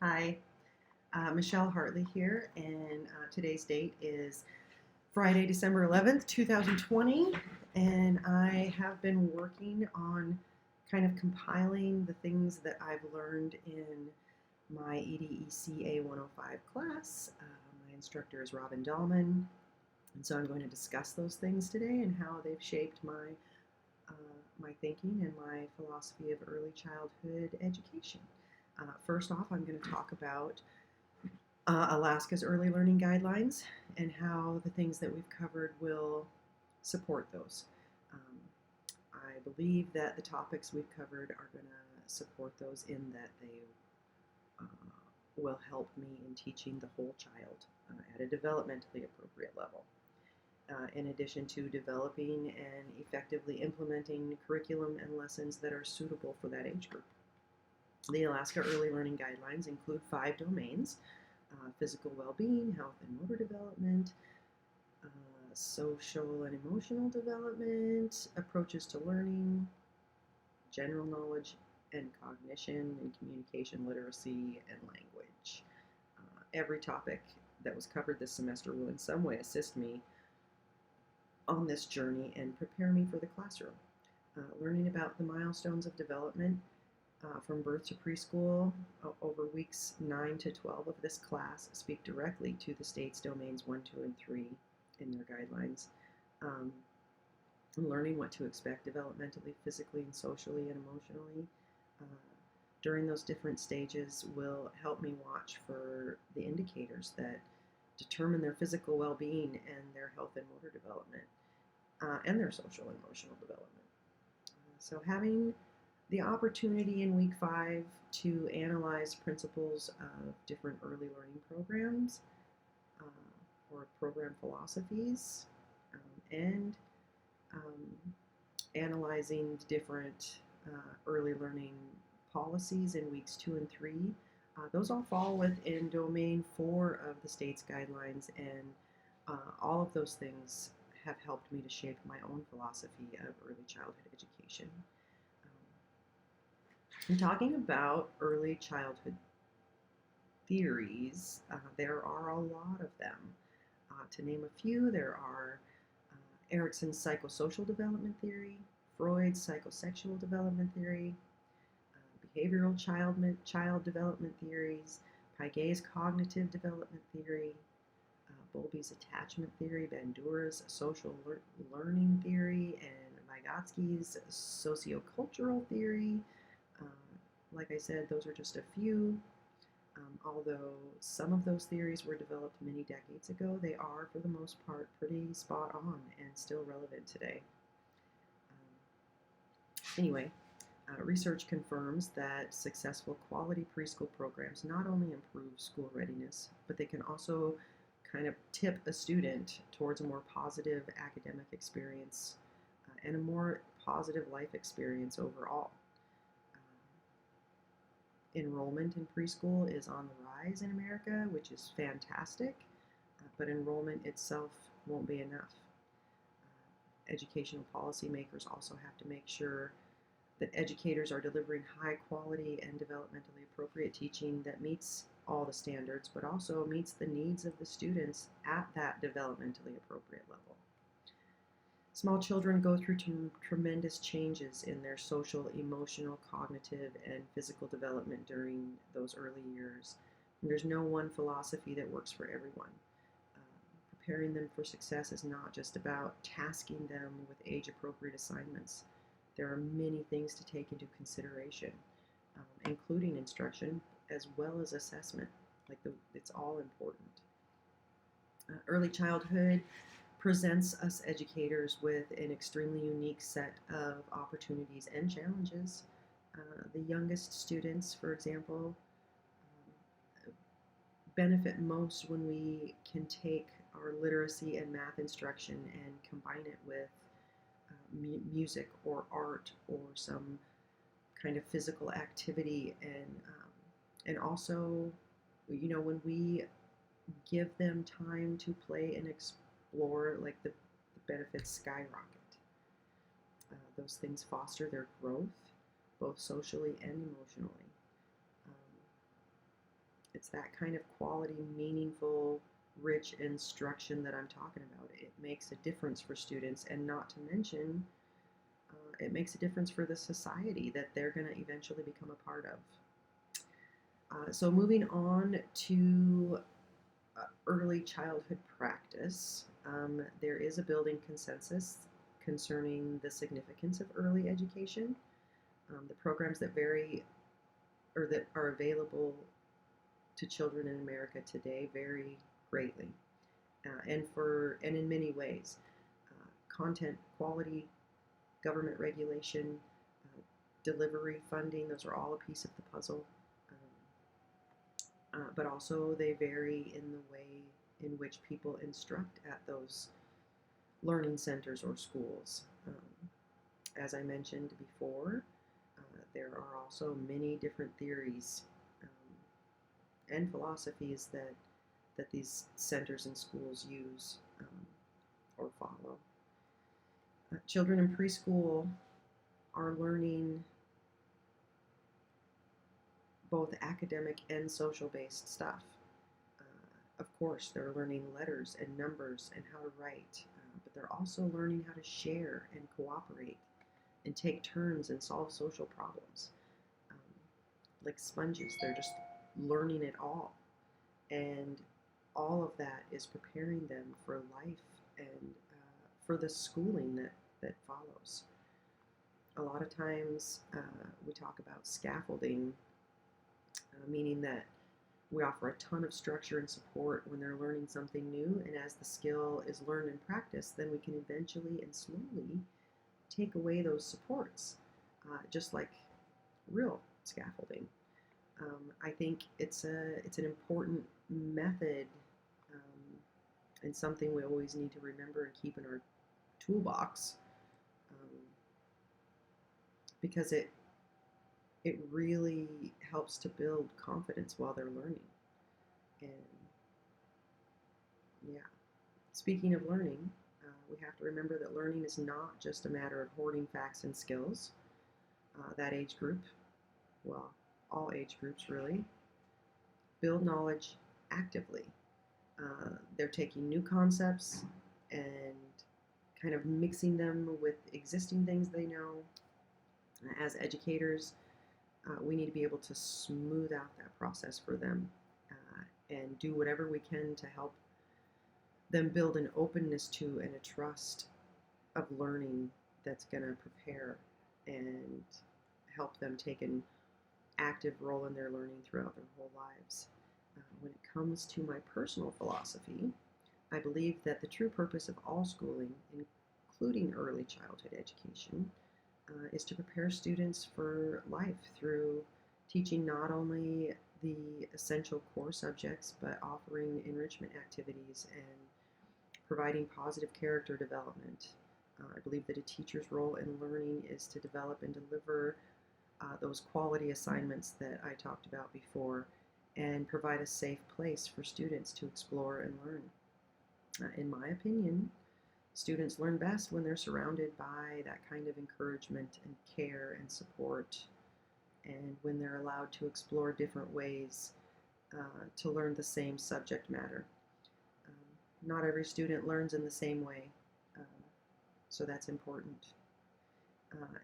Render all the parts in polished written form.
Hi, Michelle Hartley here, and today's date is Friday, December 11th, 2020, and I have been working on kind of compiling the things that I've learned in my EDEC 105 class. My instructor is Robin Dahlman, and so I'm going to discuss those things today and how they've shaped my thinking and my philosophy of early childhood education. First off, I'm going to talk about Alaska's early learning guidelines and how the things that we've covered will support those. Um, I believe that the topics we've covered are going to support those in that they uh, will help me in teaching the whole child at a developmentally appropriate level. In addition to developing and effectively implementing curriculum and lessons that are suitable for that age group. The Alaska Early Learning Guidelines include 5 domains: physical well-being, health and motor development, social and emotional development, approaches to learning, general knowledge and cognition, and communication literacy and language. Every topic that was covered this semester will in some way assist me on this journey and prepare me for the classroom. Learning about the milestones of development from birth to preschool over weeks 9 to 12 of this class speak directly to the state's domains 1, 2, and 3 in their guidelines. Um, Learning what to expect developmentally, physically, and socially and emotionally uh, during those different stages will help me watch for the indicators that determine their physical well-being and their health and motor development and their social and emotional development. So having the opportunity in week 5 to analyze principles of different early learning programs or program philosophies and um, analyzing different early learning policies in weeks 2 and 3. Those all fall within domain 4 of the state's guidelines, and all of those things have helped me to shape my own philosophy of early childhood education. In talking about early childhood theories, there are a lot of them. To name a few, there are Erickson's psychosocial development theory, Freud's psychosexual development theory, behavioral child development theories, Piaget's cognitive development theory, Bowlby's attachment theory, Bandura's social learning theory, and Vygotsky's sociocultural theory. Uh, like I said, those are just a few. Although some of those theories were developed many decades ago, they are, for the most part, pretty spot on and still relevant today. Anyway, research confirms that successful quality preschool programs not only improve school readiness, but they can also kind of tip a student towards a more positive academic experience and a more positive life experience overall. Enrollment in preschool is on the rise in America, which is fantastic, but enrollment itself won't be enough. Educational policymakers also have to make sure that educators are delivering high quality and developmentally appropriate teaching that meets all the standards, but also meets the needs of the students at that developmentally appropriate level. Small children go through tremendous changes in their social, emotional, cognitive, and physical development during those early years. And there's no one philosophy that works for everyone. Preparing them for success is not just about tasking them with age-appropriate assignments. There are many things to take into consideration, including instruction as well as assessment. It's all important. Early childhood presents us educators with an extremely unique set of opportunities and challenges. The youngest students, for example, benefit most when we can take our literacy and math instruction and combine it with music or art or some kind of physical activity, and also, when we give them time to play and explore, like the benefits skyrocket. Those things foster their growth, both socially and emotionally. Um, It's that kind of quality, meaningful, rich instruction that I'm talking about. It makes a difference for students, and not to mention, it makes a difference for the society that they're going to eventually become a part of. So moving on to early childhood practice, there is a building consensus concerning the significance of early education. The programs that vary or that are available to children in America today vary greatly, and in many ways. Content quality, government regulation, delivery funding, those are all a piece of the puzzle. But also they vary in the way in which people instruct at those learning centers or schools. As I mentioned before, there are also many different theories and philosophies that these centers and schools use or follow. Children in preschool are learning both academic and social-based stuff. Of course, they're learning letters and numbers and how to write, but they're also learning how to share and cooperate and take turns and solve social problems. Like sponges, they're just learning it all. And all of that is preparing them for life and for the schooling that follows. A lot of times we talk about scaffolding, meaning that we offer a ton of structure and support when they're learning something new, and as the skill is learned and practiced, then we can eventually and slowly take away those supports, just like real scaffolding. I think it's an important method, and something we always need to remember and keep in our toolbox, because it really helps to build confidence while they're learning. And yeah, speaking of learning, we have to remember that learning is not just a matter of hoarding facts and skills. That age group, well, all age groups really, build knowledge actively. They're taking new concepts and kind of mixing them with existing things they know. As educators, we need to be able to smooth out that process for them and do whatever we can to help them build an openness to and a trust of learning that's going to prepare and help them take an active role in their learning throughout their whole lives. When it comes to my personal philosophy, I believe that the true purpose of all schooling, including early childhood education, is to prepare students for life through teaching not only the essential core subjects, but offering enrichment activities and providing positive character development. I believe that a teacher's role in learning is to develop and deliver those quality assignments that I talked about before, and provide a safe place for students to explore and learn. In my opinion, students learn best when they're surrounded by that kind of encouragement and care and support, and when they're allowed to explore different ways to learn the same subject matter. Not every student learns in the same way, so that's important.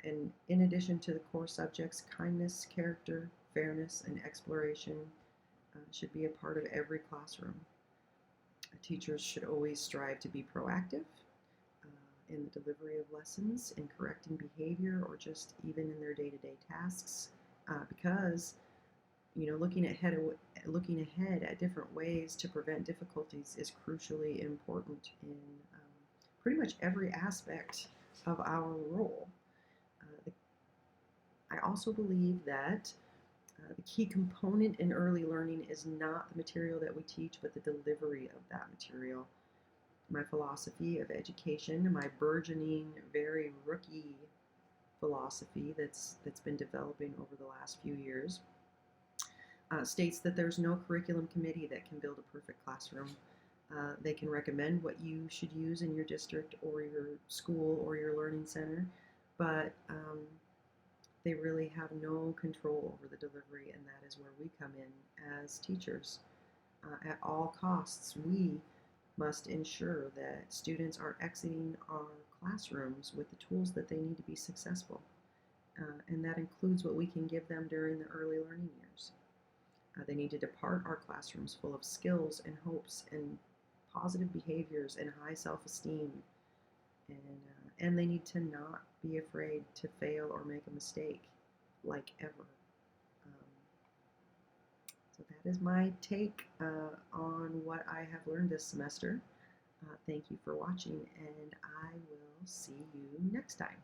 And in addition to the core subjects, kindness, character, fairness, and exploration should be a part of every classroom. Teachers should always strive to be proactive in the delivery of lessons, in correcting behavior, or just even in their day-to-day tasks, because looking ahead at different ways to prevent difficulties is crucially important in pretty much every aspect of our role. I also believe that the key component in early learning is not the material that we teach, but the delivery of that material. My philosophy of education, my burgeoning, very rookie philosophy that's been developing over the last few years, states that there's no curriculum committee that can build a perfect classroom. They can recommend what you should use in your district or your school or your learning center, but they really have no control over the delivery, and that is where we come in as teachers. At all costs, we must ensure that students are exiting our classrooms with the tools that they need to be successful. And that includes what we can give them during the early learning years. They need to depart our classrooms full of skills and hopes and positive behaviors and high self-esteem. And they need to not be afraid to fail or make a mistake, like ever. So that is my take on what I have learned this semester. Thank you for watching, and I will see you next time.